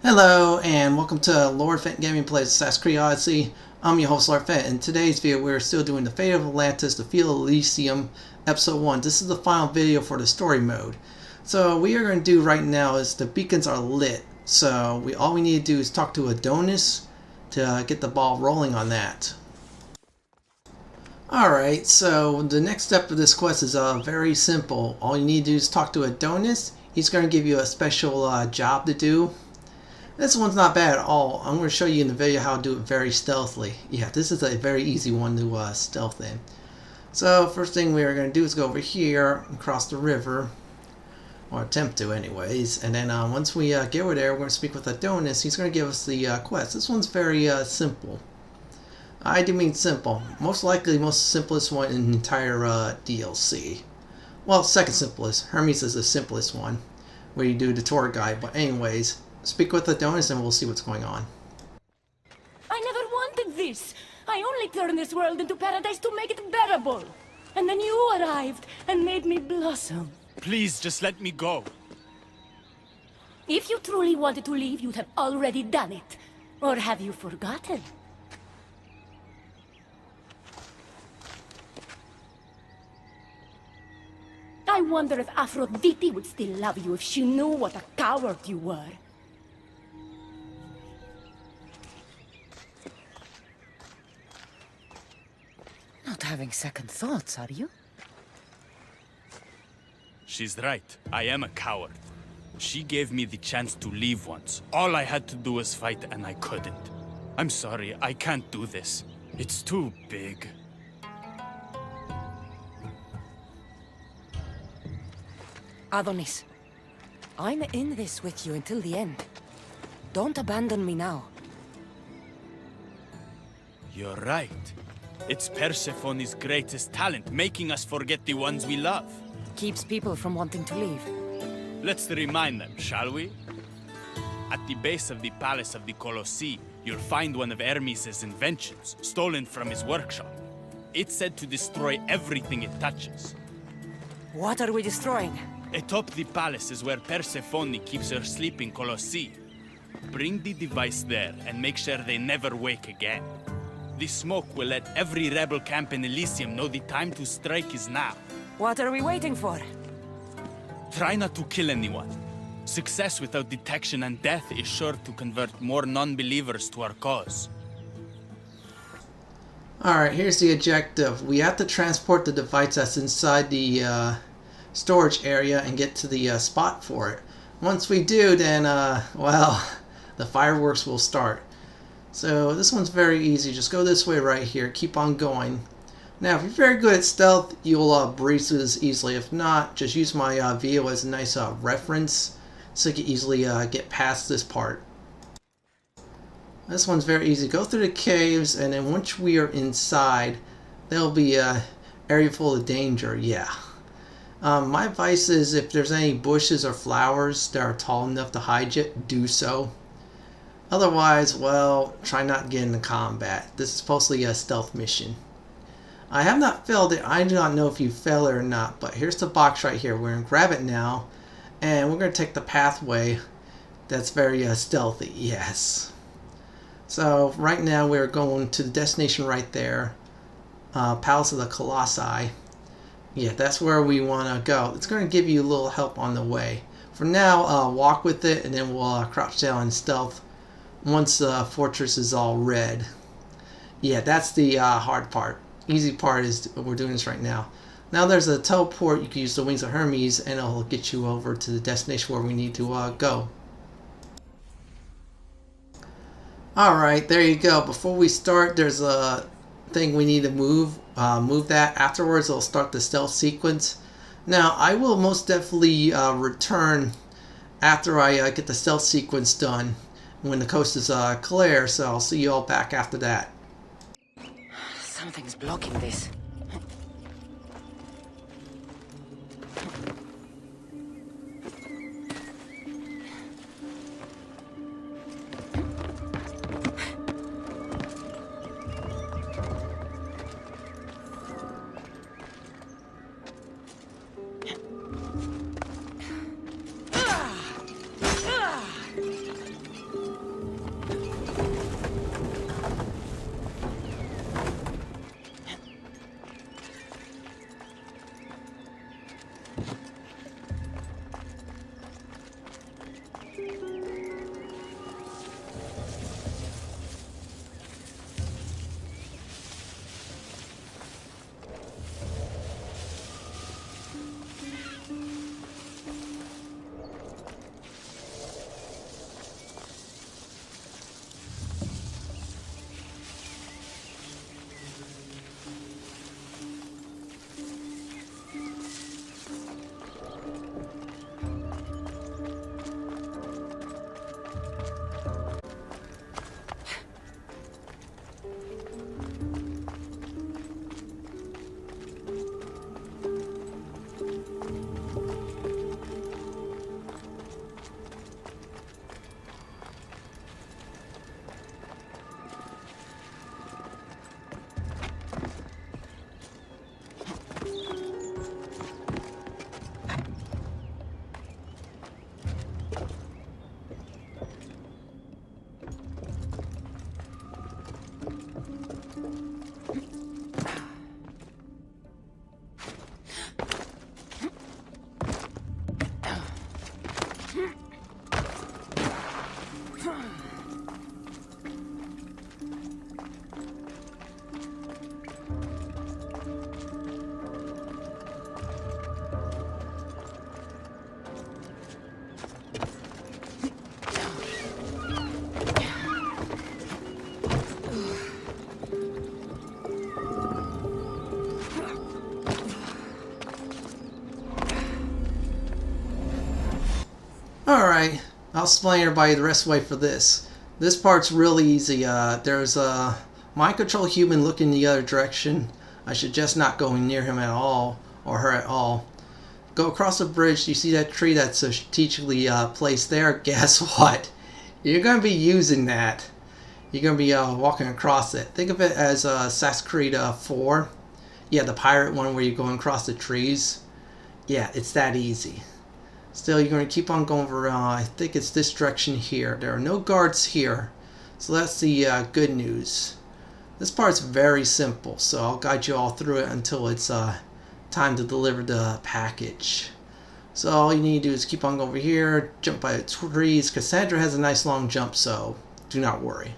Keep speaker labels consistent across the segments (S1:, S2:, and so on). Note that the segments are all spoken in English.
S1: Hello and welcome to Lord Fenton Gaming Plays Assassin's Creed Odyssey. I'm your host Lord Fenton. In today's video we're still doing the Fate of Atlantis, the Field of Elysium, Episode 1. This is the final video for the story mode. So what we are going to do right now is the beacons are lit. So all we need to do is talk to Adonis to get the ball rolling on that. Alright, so the next step of this quest is very simple. All you need to do is talk to Adonis. He's going to give you a special job to do. This one's not bad at all. I'm going to show you in the video how to do it very stealthily. Yeah, this is a very easy one to stealth in. So first thing we are going to do is go over here and cross the river. Or attempt to anyways. And then once we get over there, we're going to speak with Adonis. He's going to give us the quest. This one's very simple. I do mean simple. Most likely the most simplest one in the entire DLC. Well, second simplest. Hermes is the simplest one, where you do the tour guide. But anyways, speak with Adonis and we'll see what's going on.
S2: I never wanted this. I only turned this world into paradise to make it bearable. And then you arrived and made me blossom.
S3: Please, just let me go.
S2: If you truly wanted to leave, you'd have already done it. Or have you forgotten? I wonder if Aphrodite would still love you if she knew what a coward you were.
S4: Not having second thoughts, are you?
S3: She's right. I am a coward. She gave me the chance to leave once. All I had to do was fight, and I couldn't. I'm sorry, I can't do this. It's too big.
S4: Adonis, I'm in this with you until the end. Don't abandon me now.
S3: You're right. It's Persephone's greatest talent, making us forget the ones we love.
S4: Keeps people from wanting to leave.
S3: Let's remind them, shall we? At the base of the Palace of the Colossi, you'll find one of Hermes' inventions, stolen from his workshop. It's said to destroy everything it touches.
S4: What are we destroying?
S3: Atop the palace is where Persephone keeps her sleeping Colossi. Bring the device there and make sure they never wake again. The smoke will let every rebel camp in Elysium know the time to strike is now.
S4: What are we waiting for?
S3: Try not to kill anyone. Success without detection and death is sure to convert more non-believers to our cause.
S1: Alright, here's the objective. We have to transport the device that's inside the storage area and get to the spot for it. Once we do, then, well, the fireworks will start. So this one's very easy. Just go this way right here. Keep on going. Now, if you're very good at stealth, you'll breeze through this easily. If not, just use my video as a nice reference so you can easily get past this part. This one's very easy. Go through the caves, and then once we are inside, there'll be an area full of danger. Yeah. My advice is if there's any bushes or flowers that are tall enough to hide you, do so. Otherwise, well, try not to get into combat. This is supposedly a stealth mission. I have not failed it. I do not know if you fail it or not, but here's the box right here. We're going to grab it now, and we're going to take the pathway that's very stealthy. Yes. So right now we're going to the destination right there. Palace of the Colossi. Yeah, that's where we want to go. It's going to give you a little help on the way. For now, walk with it, and then we'll crouch down and stealth once the fortress is all red. Yeah, that's the hard part. Easy part is we're doing this right now. Now there's a teleport. You can use the wings of Hermes, and it'll get you over to the destination where we need to go. Alright, there you go. Before we start, there's a thing we need to move. Move that. Afterwards, it'll start the stealth sequence. Now, I will most definitely return after I get the stealth sequence done when the coast is clear, so I'll see you all back after that.
S4: Something's blocking this.
S1: Alright, I'll explain everybody the rest of the way for this. This part's really easy. There's a mind control human looking the other direction. I suggest not going near him at all, or her at all. Go across the bridge. You see that tree that's strategically placed there? Guess what? You're going to be using that. You're going to be walking across it. Think of it as Assassin's Creed 4. Yeah, the pirate one where you're going across the trees. Yeah, it's that easy. Still, you're going to keep on going over, I think it's this direction here. There are no guards here. So that's the good news. This part's very simple, so I'll guide you all through it until it's time to deliver the package. So all you need to do is keep on going over here, jump by the trees. Cassandra has a nice long jump, so do not worry.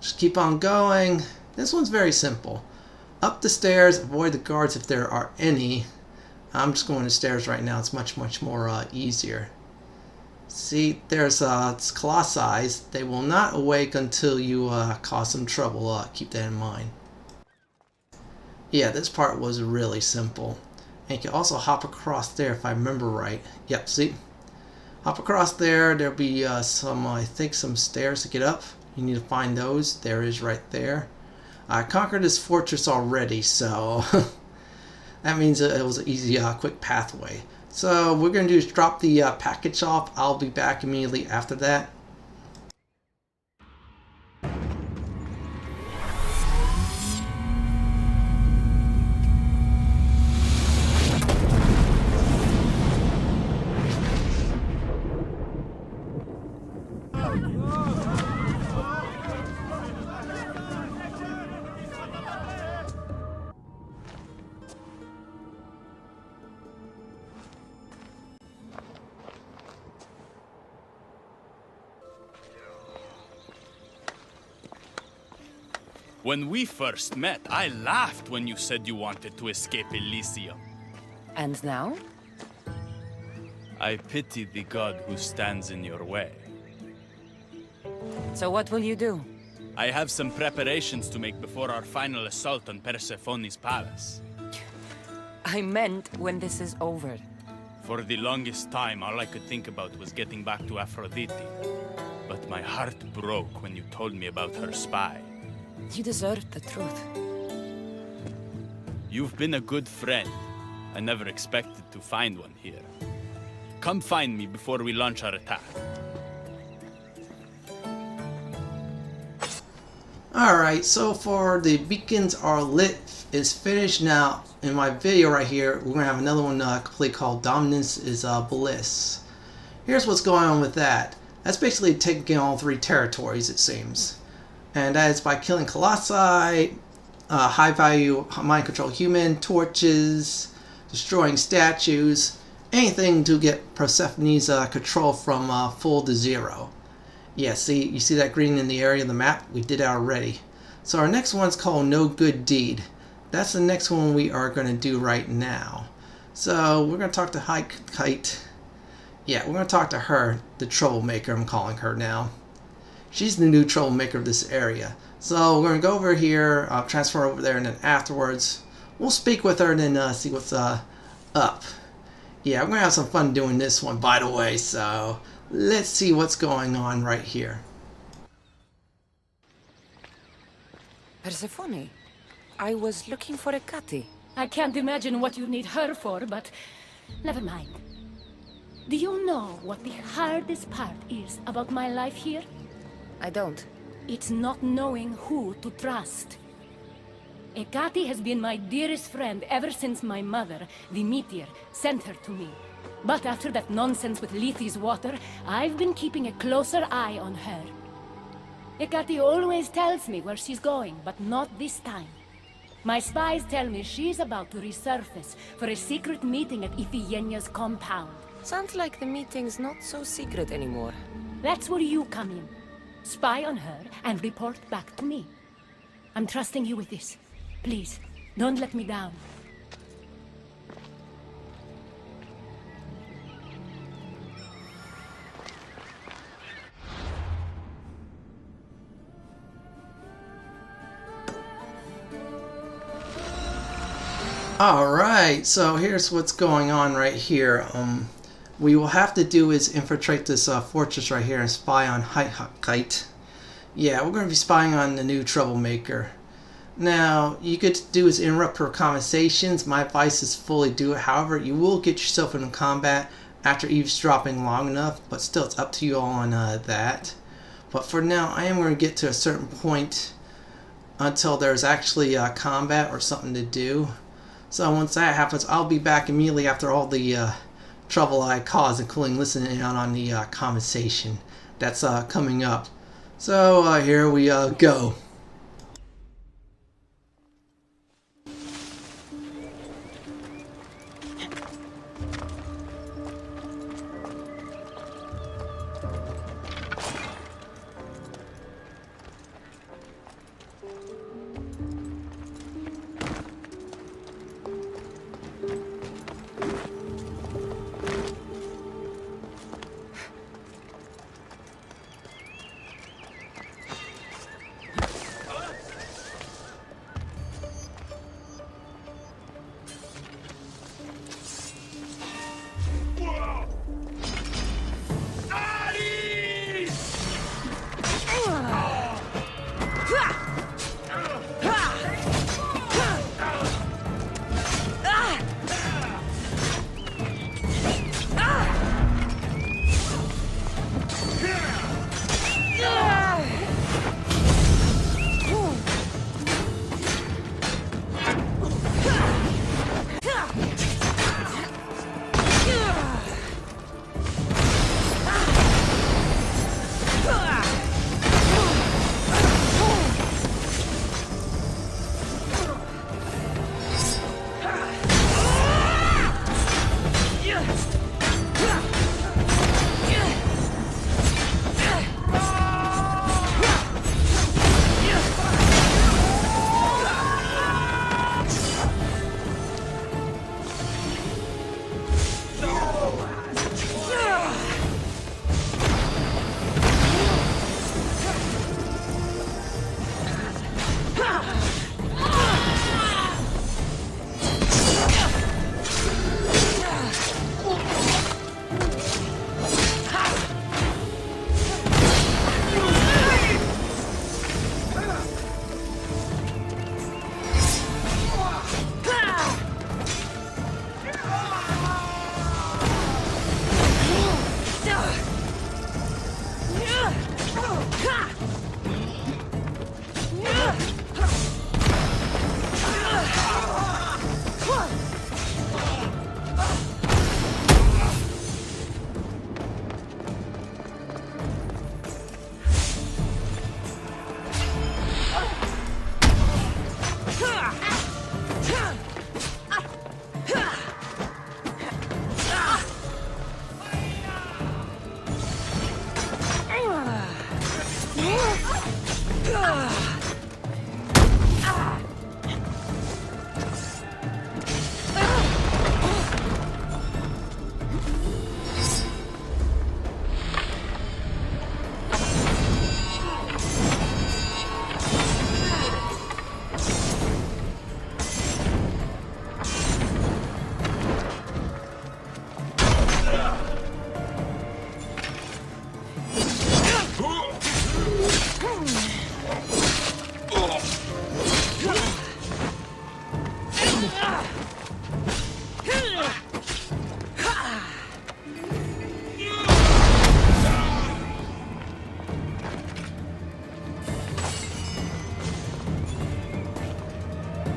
S1: Just keep on going. This one's very simple. Up the stairs, avoid the guards if there are any. I'm just going to stairs right now. It's much more easier. See, there's colossi. They will not awake until you cause some trouble. Keep that in mind. Yeah, this part was really simple. And you can also hop across there if I remember right. Yep, see? Hop across there. There'll be I think some stairs to get up. You need to find those. There is right there. I conquered this fortress already, so that means it was an easy, quick pathway. So what we're going to do is drop the package off. I'll be back immediately after that.
S3: When we first met, I laughed when you said you wanted to escape Elysium.
S4: And now?
S3: I pity the god who stands in your way.
S4: So what will you do?
S3: I have some preparations to make before our final assault on Persephone's palace.
S4: I meant when this is over.
S3: For the longest time, all I could think about was getting back to Aphrodite. But my heart broke when you told me about her spy.
S4: You deserved the truth.
S3: You've been a good friend. I never expected to find one here. Come find me before we launch our attack.
S1: Alright, so far the beacons are lit. It's finished now. In my video right here, we're going to have another one complete called Dominance is Bliss. Here's what's going on with that. That's basically taking all 3 territories, it seems. And that is by killing colossi, high value mind control human, torches, destroying statues, anything to get Persephone's control from full to 0. Yeah, see, you see that green in the area of the map? We did that already. So our next one's called No Good Deed. That's the next one we are going to do right now. So we're going to talk to Kite. Yeah, we're going to talk to her, the troublemaker I'm calling her now. She's the new troublemaker of this area. So we're going to go over here, transfer over there, and then afterwards we'll speak with her and then see what's up. Yeah, we're going to have some fun doing this one, by the way, so let's see what's going on right here.
S4: Persephone, I was looking for a Cathy.
S2: I can't imagine what you need her for, but never mind. Do you know what the hardest part is about my life here?
S4: I don't.
S2: It's not knowing who to trust. Ekati has been my dearest friend ever since my mother, the meteor, sent her to me. But after that nonsense with Lethe's water, I've been keeping a closer eye on her. Ekati always tells me where she's going, but not this time. My spies tell me she's about to resurface for a secret meeting at Iphigenia's compound.
S4: Sounds like the meeting's not so secret anymore.
S2: That's where you come in. Spy on her and report back to me. I'm trusting you with this. Please, don't let me down.
S1: Alright, so here's what's going on right here. what you will have to do is infiltrate this fortress right here and spy on Kite. Yeah, we're going to be spying on the new troublemaker. Now, you could do is interrupt her conversations. My advice is fully do it. However, you will get yourself into combat after eavesdropping long enough, but still it's up to you all on that. But for now, I am going to get to a certain point until there's actually combat or something to do. So once that happens, I'll be back immediately after all the trouble I caused, including listening out on the conversation that's coming up. So here we go.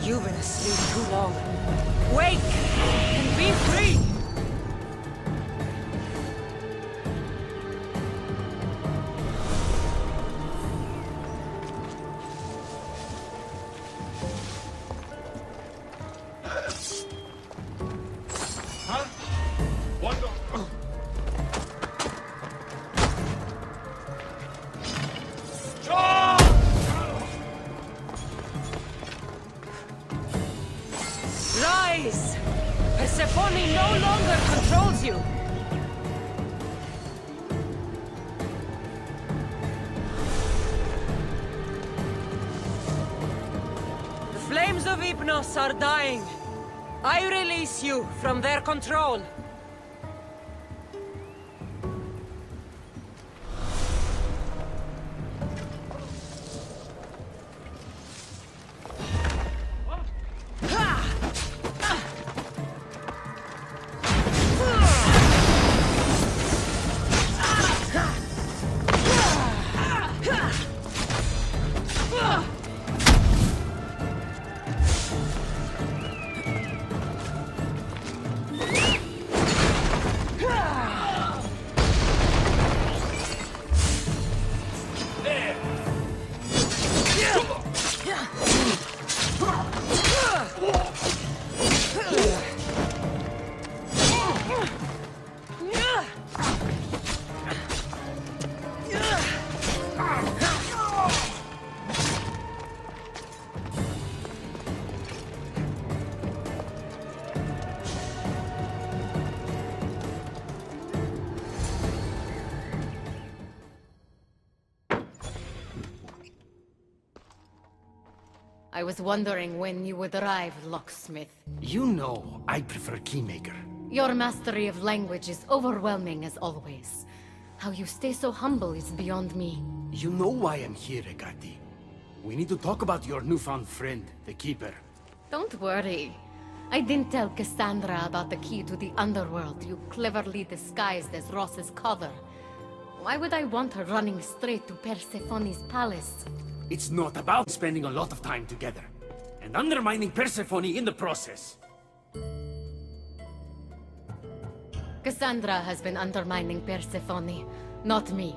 S4: You've been asleep too long. Wake and be free!
S3: Huh? What the...
S4: Rise! Persephone no longer controls you! The flames of Hypnos are dying. I release you from their control.
S2: I was wondering when you would arrive, locksmith.
S5: You know I prefer Keymaker.
S2: Your mastery of language is overwhelming as always. How you stay so humble is beyond me.
S5: You know why I'm here, Ekati. We need to talk about your newfound friend, the Keeper.
S2: Don't worry. I didn't tell Cassandra about the key to the underworld you cleverly disguised as Ross's cover. Why would I want her running straight to Persephone's palace?
S5: It's not about spending a lot of time together, and undermining Persephone in the process.
S2: Cassandra has been undermining Persephone, not me.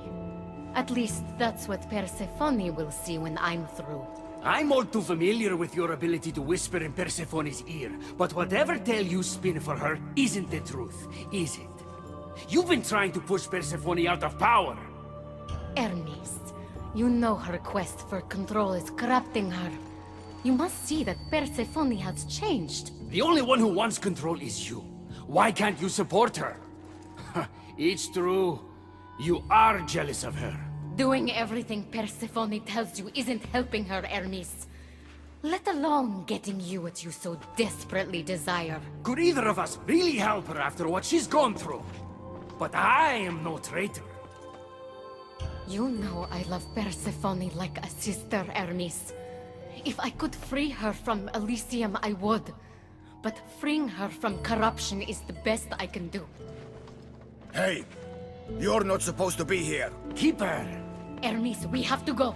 S2: At least that's what Persephone will see when I'm through.
S5: I'm all too familiar with your ability to whisper in Persephone's ear, but whatever tale you spin for her isn't the truth, is it? You've been trying to push Persephone out of power.
S2: Hermes, you know her quest for control is corrupting her. You must see that Persephone has changed.
S5: The only one who wants control is you. Why can't you support her? It's true. You are jealous of her.
S2: Doing everything Persephone tells you isn't helping her, Hermes. Let alone getting you what you so desperately desire.
S5: Could either of us really help her after what she's gone through? But I am no traitor.
S2: You know I love Persephone like a sister, Hermes. If I could free her from Elysium, I would. But freeing her from corruption is the best I can do.
S6: Hey, you're not supposed to be here.
S5: Keeper!
S2: Hermes, we have to go.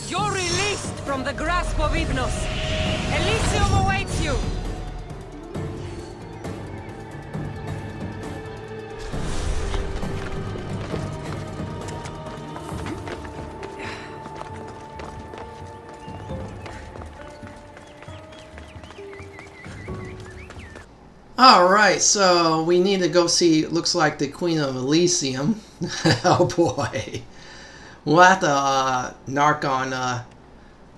S4: You're released from the grasp of Hypnos. Elysium awaits you!
S1: Alright, so we need to go see, looks like the Queen of Elysium. Oh boy. We'll have to narc on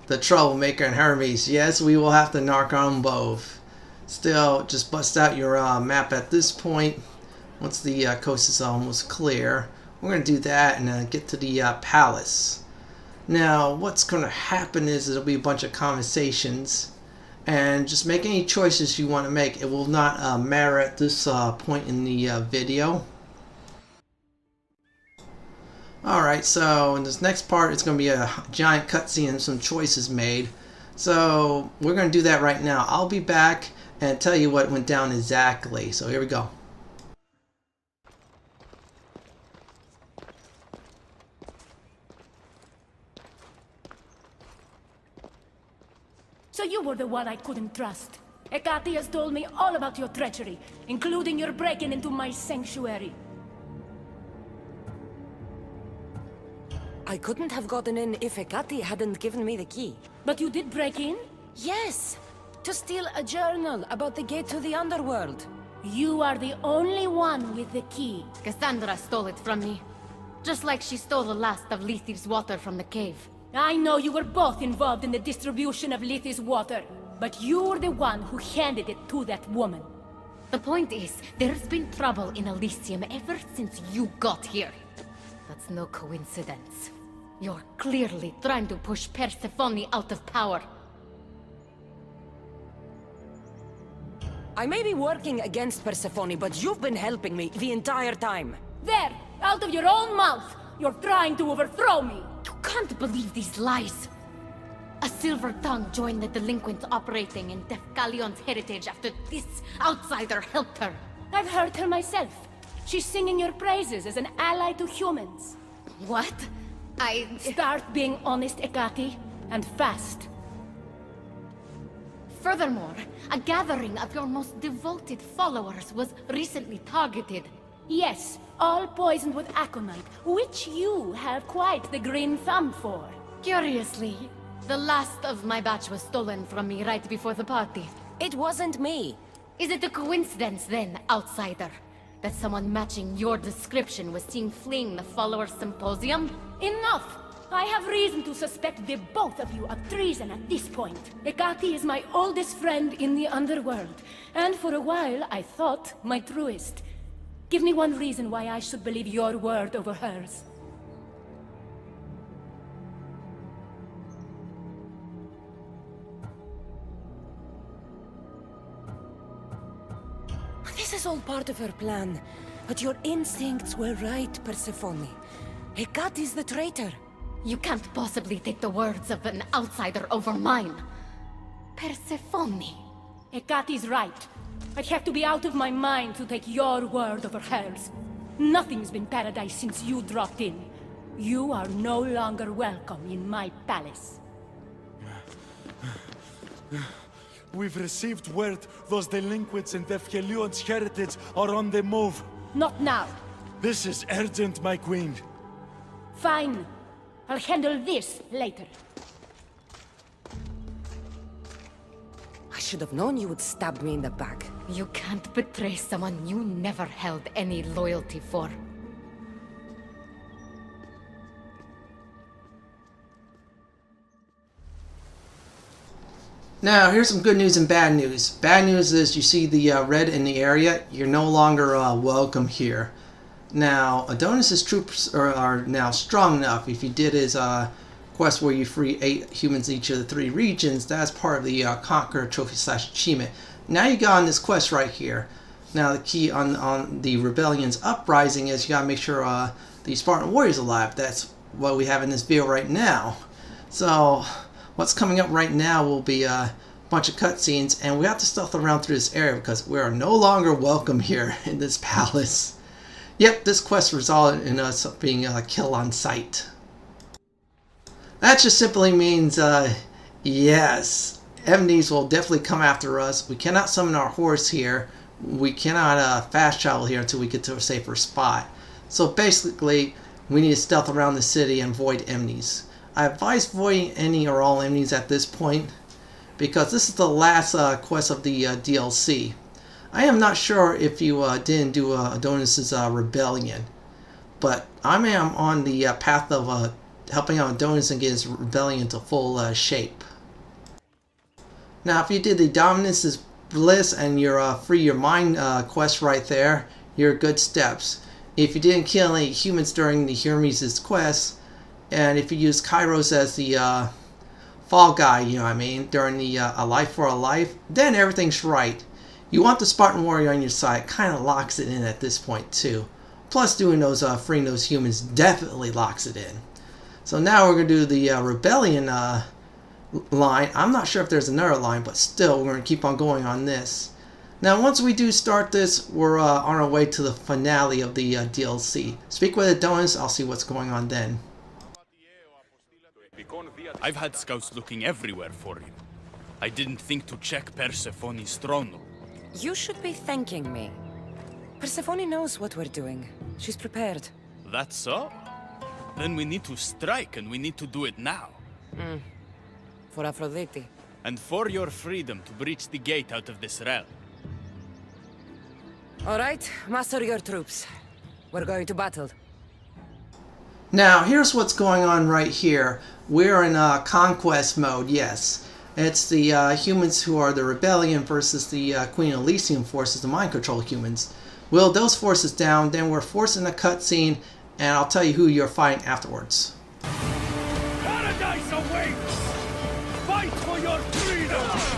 S1: the Troublemaker and Hermes. Yes, we will have to narc on both. Still, just bust out your map at this point. Once the coast is almost clear. We're going to do that and then get to the palace. Now, what's going to happen is there'll be a bunch of conversations. And just make any choices you want to make. It will not matter at this point in the video. Alright, so in this next part it's going to be a giant cutscene and some choices made. So we're going to do that right now. I'll be back and tell you what went down exactly. So here we go.
S2: So you were the one I couldn't trust. Ekati has told me all about your treachery, including your breaking into my sanctuary.
S4: I couldn't have gotten in if Ekati hadn't given me the key.
S2: But you did break in?
S4: Yes! To steal a journal about the gate to the underworld.
S2: You are the only one with the key. Cassandra stole it from me. Just like she stole the last of Lethe's water from the cave. I know you were both involved in the distribution of Lethe's water, but you were the one who handed it to that woman. The point is, there's been trouble in Elysium ever since you got here. That's no coincidence. You're clearly trying to push Persephone out of power.
S4: I may be working against Persephone, but you've been helping me the entire time.
S2: There! Out of your own mouth! You're trying to overthrow me! You can't believe these lies! A silver tongue joined the delinquents operating in Defcalion's heritage after this outsider helped her. I've heard her myself. She's singing your praises as an ally to humans. What? Start being honest, Ekati, and fast.
S7: Furthermore, a gathering of your most devoted followers was recently targeted.
S2: Yes, all poisoned with aconite, which you have quite the green thumb for.
S7: Curiously, the last of my batch was stolen from me right before the party.
S4: It wasn't me.
S7: Is it a coincidence then, outsider, that someone matching your description was seen fleeing the followers' symposium?
S2: Enough! I have reason to suspect the both of you of treason at this point. Hecate is my oldest friend in the underworld, and for a while I thought my truest. Give me one reason why I should believe your word over hers.
S4: This is all part of her plan. But your instincts were right, Persephone. Hecate is the traitor.
S7: You can't possibly take the words of an outsider over mine. Persephone.
S2: Hecate's right. I'd have to be out of my mind to take your word over hers. Nothing's been paradise since you dropped in. You are no longer welcome in my palace.
S8: We've received word those delinquents in Defkelion's heritage are on the move.
S2: Not now.
S8: This is urgent, my queen.
S2: Fine. I'll handle this later.
S4: I should have known you would stab me in the back.
S7: You can't betray someone you never held any loyalty for.
S1: Now, here's some good news and bad news. Bad news is you see the red in the area. You're no longer welcome here. Now, Adonis' troops are now strong enough. If you did his quest where you free 8 humans in each of the 3 regions, that's part of the Conqueror Trophy / achievement. Now you got on this quest right here. Now the key on the Rebellion's Uprising is you gotta make sure the Spartan Warrior's alive. That's what we have in this video right now. So, what's coming up right now will be a bunch of cutscenes, and we have to stealth around through this area because we are no longer welcome here in this palace. Yep, this quest resulted in us being killed on sight. That just simply means, yes, enemies will definitely come after us. We cannot summon our horse here. We cannot fast travel here until we get to a safer spot. So basically, we need to stealth around the city and avoid enemies. I advise avoiding any or all enemies at this point, because this is the last quest of the DLC. I am not sure if you didn't do Adonis' rebellion, but I am on the path of helping out Adonis and get his rebellion into full shape. Now, if you did the Dominus' Bliss and your Free Your Mind quest right there, you're good steps. If you didn't kill any humans during the Hermes' quest, and if you use Kairos as the fall guy, you know what I mean, during the A Life for a Life, then everything's right. You want the Spartan Warrior on your side. Kind of locks it in at this point too. Plus doing those freeing those humans definitely locks it in. So now we're going to do the Rebellion line. I'm not sure if there's another line, but still we're going to keep on going on this. Now once we do start this, we're on our way to the finale of the DLC. Speak with Adonis, I'll see what's going on then.
S3: I've had scouts looking everywhere for him. I didn't think to check Persephone's throne room.
S4: You should be thanking me. Persephone knows what we're doing. She's prepared.
S3: That's so? Then we need to strike, and we need to do it now.
S4: For Aphrodite.
S3: And for your freedom to breach the gate out of this realm.
S4: All right, muster your troops. We're going to battle.
S1: Now here's what's going on right here. We're in Conquest mode, yes. It's the humans who are the Rebellion versus the Queen Elysium forces, the mind control humans. Will those forces down, then we're forced in a cutscene, and I'll tell you who you're fighting afterwards.
S5: Paradise awaits! Fight for your freedom!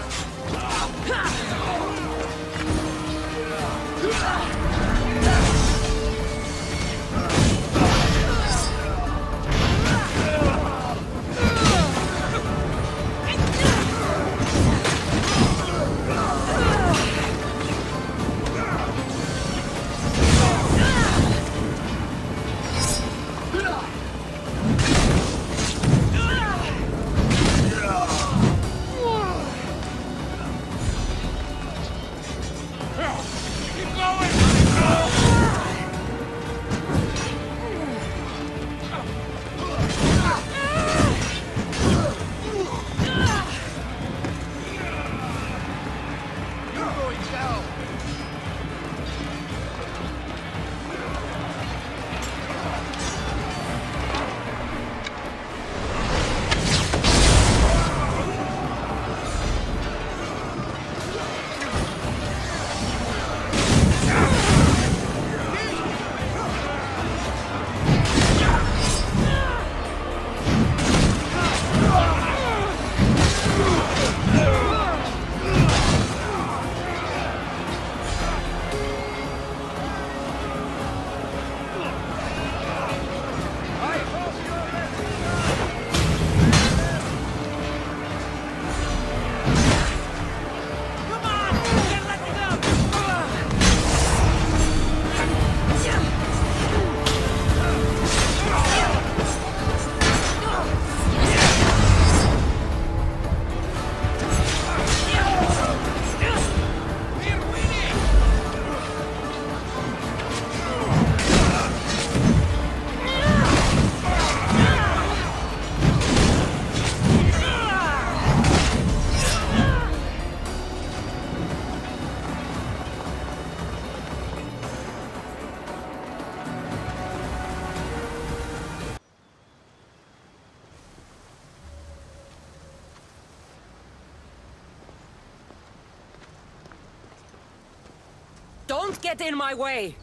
S4: Don't get in my way!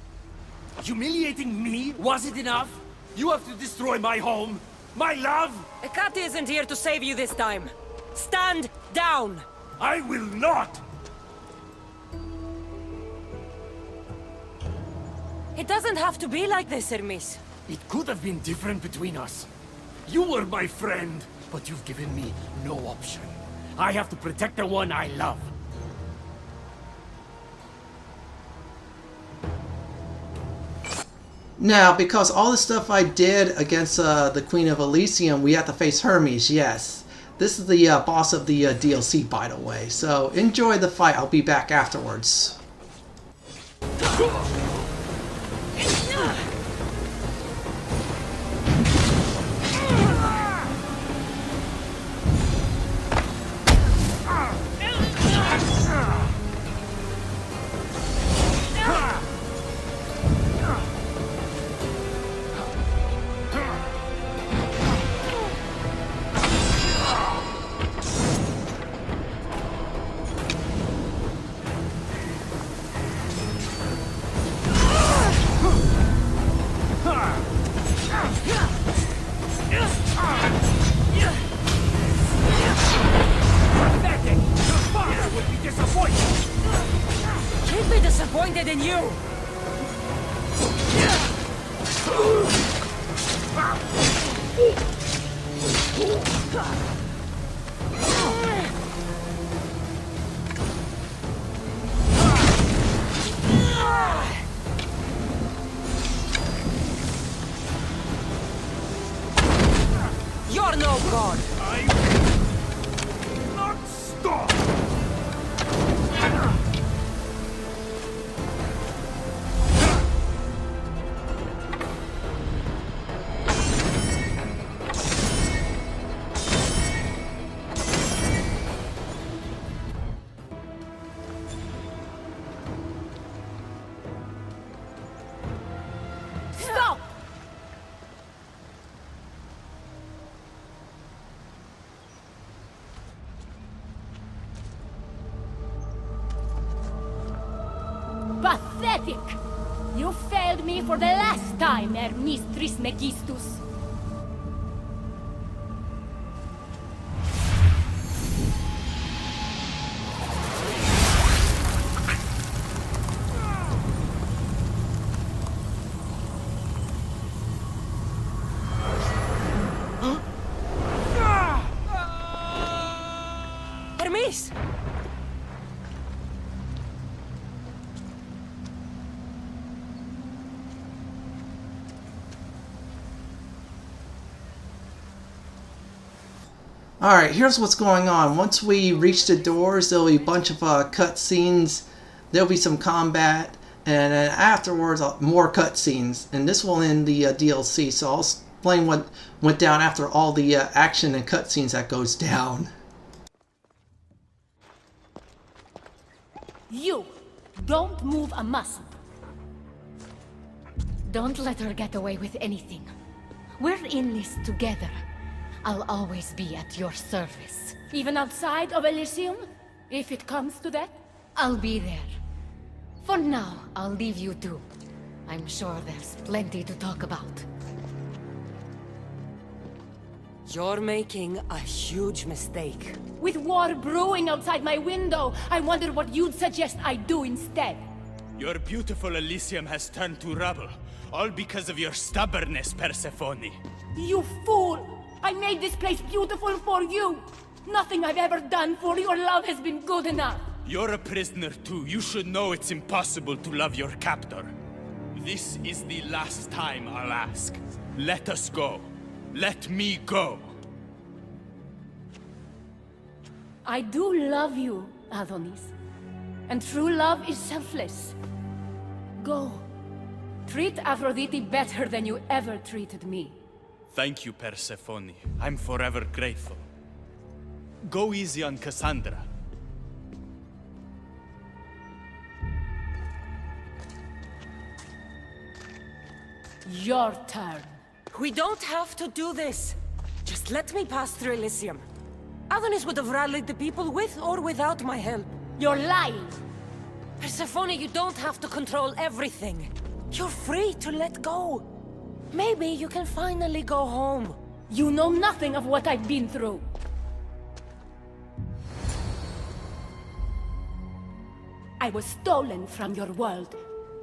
S5: Humiliating me wasn't enough? You have to destroy my home, my love?
S4: Ekati isn't here to save you this time. Stand down!
S5: I will not!
S4: It doesn't have to be like this, Hermes.
S5: It could have been different between us. You were my friend, but you've given me no option. I have to protect the one I love.
S1: Now, because all the stuff I did against the Queen of Elysium, we have to face Hermes, yes. This is the boss of the DLC, by the way. So, enjoy the fight. I'll be back afterwards.
S4: Disappointed in you! You're no god!
S5: I will not stop!
S2: Pathetic! You failed me for the last time, Hermes Trismegistus.
S4: Hermes!
S1: Alright, here's what's going on. Once we reach the doors, there'll be a bunch of cutscenes. There'll be some combat. And then afterwards, more cutscenes. And this will end the DLC. So I'll explain what went down after all the action and cutscenes that goes down.
S2: You! Don't move a muscle.
S7: Don't let her get away with anything. We're in this together. I'll always be at your service.
S2: Even outside of Elysium? If it comes to that?
S7: I'll be there. For now, I'll leave you two. I'm sure there's plenty to talk about.
S4: You're making a huge mistake.
S2: With war brewing outside my window, I wonder what you'd suggest I do instead.
S3: Your beautiful Elysium has turned to rubble, all because of your stubbornness, Persephone.
S2: You fool! I made this place beautiful for you! Nothing I've ever done for your love has been good enough!
S3: You're a prisoner too. You should know it's impossible to love your captor. This is the last time I'll ask. Let us go. Let me go.
S2: I do love you, Adonis. And true love is selfless. Go. Treat Aphrodite better than you ever treated me.
S3: Thank you, Persephone. I'm forever grateful. Go easy on Cassandra.
S2: Your turn.
S4: We don't have to do this. Just let me pass through Elysium. Adonis would have rallied the people with or without my help.
S2: You're lying.
S4: Persephone, you don't have to control everything. You're free to let go. Maybe you can finally go home.
S2: You know nothing of what I've been through. I was stolen from your world.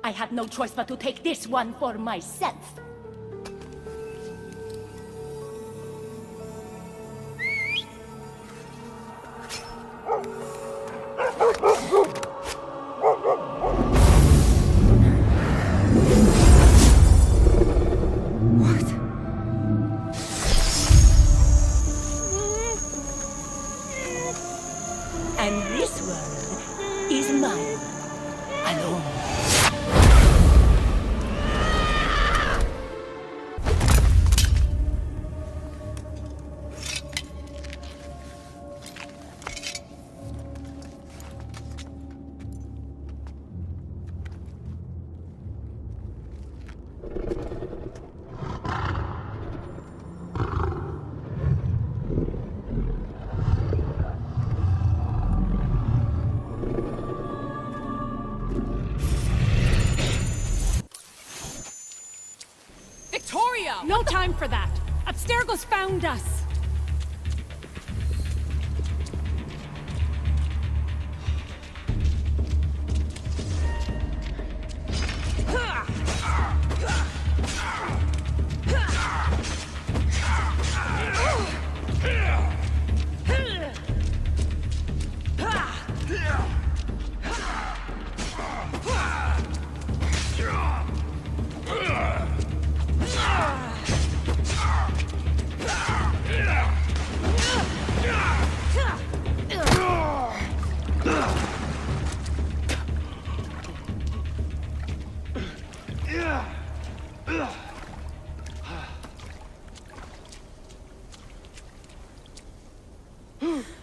S2: I had no choice but to take this one for myself. And this world is mine alone.
S9: No time for that! Abstergo's found us!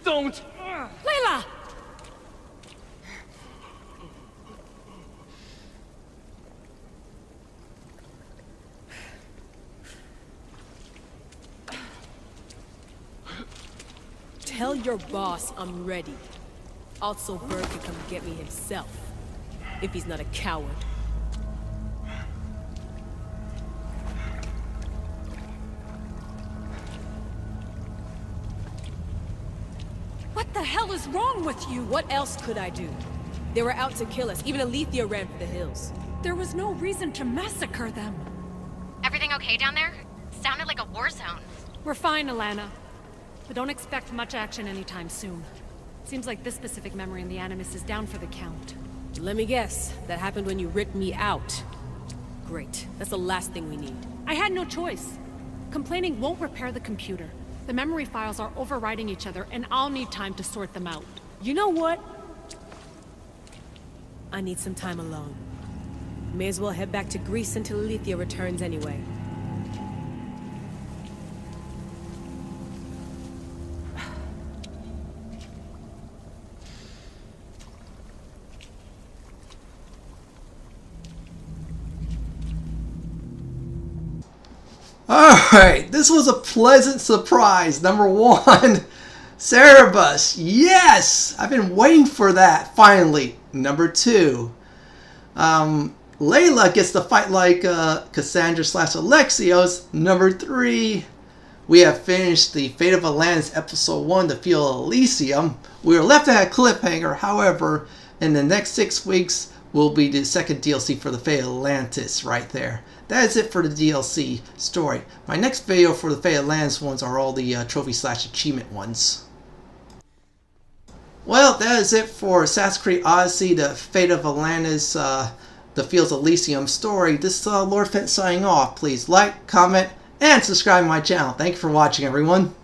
S5: Don't!
S9: Layla!
S10: Tell your boss I'm ready. Also, Bird can come get me himself. If he's not a coward.
S9: What the hell is wrong with you?
S10: What else could I do? They were out to kill us. Even Elysium ran for the hills.
S9: There was no reason to massacre them.
S7: Everything okay down there? Sounded like a war zone.
S9: We're fine, Alana. But don't expect much action anytime soon. Seems like this specific memory in the Animus is down for the count.
S10: Let me guess. That happened when you ripped me out. Great. That's the last thing we need.
S9: I had no choice. Complaining won't repair the computer. The memory files are overriding each other, and I'll need time to sort them out.
S10: You know what? I need some time alone. May as well head back to Greece until Elysium returns anyway.
S1: Alright, this was a pleasant surprise. Number 1, Cerebus. Yes! I've been waiting for that, finally. Number 2, Layla gets to fight like Cassandra / Alexios. Number 3, we have finished the Fate of Atlantis Episode 1, The Field of Elysium. We were left at a cliffhanger, however, in the next 6 weeks will be the second DLC for the Fate of Atlantis right there. That is it for the DLC story. My next video for the Fate of Atlantis ones are all the trophy / achievement ones. Well, that is it for Assassin's Creed Odyssey, the Fate of Atlantis, the Fields of Elysium story. This is Lord Fenton signing off. Please like, comment, and subscribe to my channel. Thank you for watching, everyone.